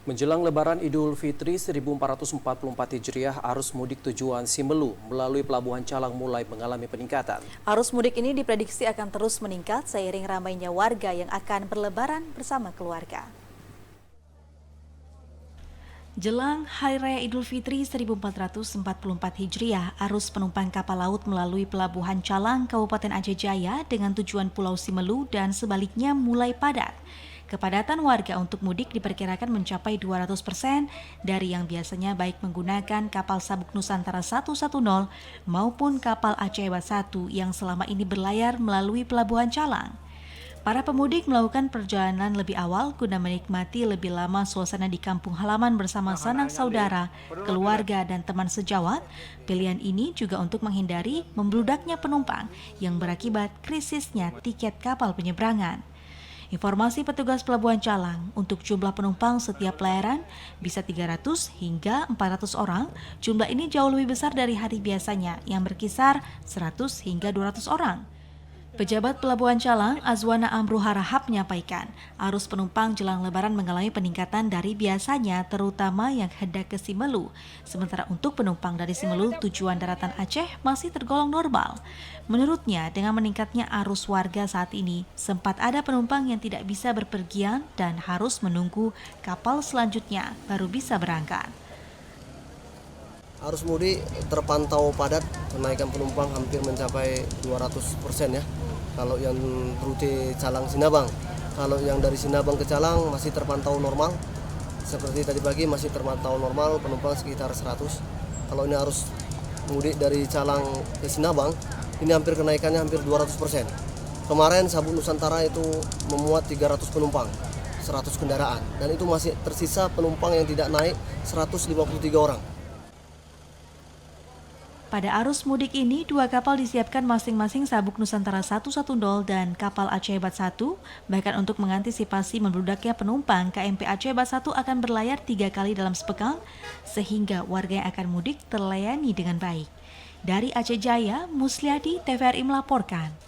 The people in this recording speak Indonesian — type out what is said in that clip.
Menjelang Lebaran Idul Fitri 1444 Hijriah, arus mudik tujuan Simelu melalui Pelabuhan Calang mulai mengalami peningkatan. Arus mudik ini diprediksi akan terus meningkat seiring ramainya warga yang akan berlebaran bersama keluarga. Jelang Hari Raya Idul Fitri 1444 Hijriah, arus penumpang kapal laut melalui Pelabuhan Calang, Kabupaten Aceh Jaya dengan tujuan Pulau Simelu dan sebaliknya mulai padat. Kepadatan warga untuk mudik diperkirakan mencapai 200% dari yang biasanya baik menggunakan kapal Sabuk Nusantara 110 maupun kapal Aceh Hebat 1 yang selama ini berlayar melalui Pelabuhan Calang. Para pemudik melakukan perjalanan lebih awal guna menikmati lebih lama suasana di kampung halaman bersama sanak saudara, keluarga, dan teman sejawat. Pilihan ini juga untuk menghindari membludaknya penumpang yang berakibat krisisnya tiket kapal penyeberangan. Informasi petugas Pelabuhan Calang, untuk jumlah penumpang setiap pelayaran bisa 300 hingga 400 orang. Jumlah ini jauh lebih besar dari hari biasanya yang berkisar 100 hingga 200 orang. Pejabat Pelabuhan Calang, Azwana Amru Harahap menyampaikan, arus penumpang jelang Lebaran mengalami peningkatan dari biasanya, terutama yang hendak ke Simelu. Sementara untuk penumpang dari Simelu tujuan daratan Aceh masih tergolong normal. Menurutnya, dengan meningkatnya arus warga saat ini, sempat ada penumpang yang tidak bisa berpergian dan harus menunggu kapal selanjutnya baru bisa berangkat. Arus mudik terpantau padat, kenaikan penumpang hampir mencapai 200% ya. Kalau yang rute Calang Sinabang, kalau yang dari Sinabang ke Calang masih terpantau normal. Seperti tadi pagi masih terpantau normal, penumpang sekitar 100. Kalau ini arus mudik dari Calang ke Sinabang, ini hampir kenaikannya hampir 200%. Kemarin Sabuk Nusantara itu memuat 300 penumpang, 100 kendaraan, dan itu masih tersisa penumpang yang tidak naik 153 orang. Pada arus mudik ini, 2 kapal disiapkan masing-masing Sabuk Nusantara 110 dan kapal Aceh Hebat 1. Bahkan untuk mengantisipasi membludaknya penumpang, KMP Aceh Hebat 1 akan berlayar 3 kali dalam sepekan, sehingga warga yang akan mudik terlayani dengan baik. Dari Aceh Jaya, Musliadi, TVRI melaporkan.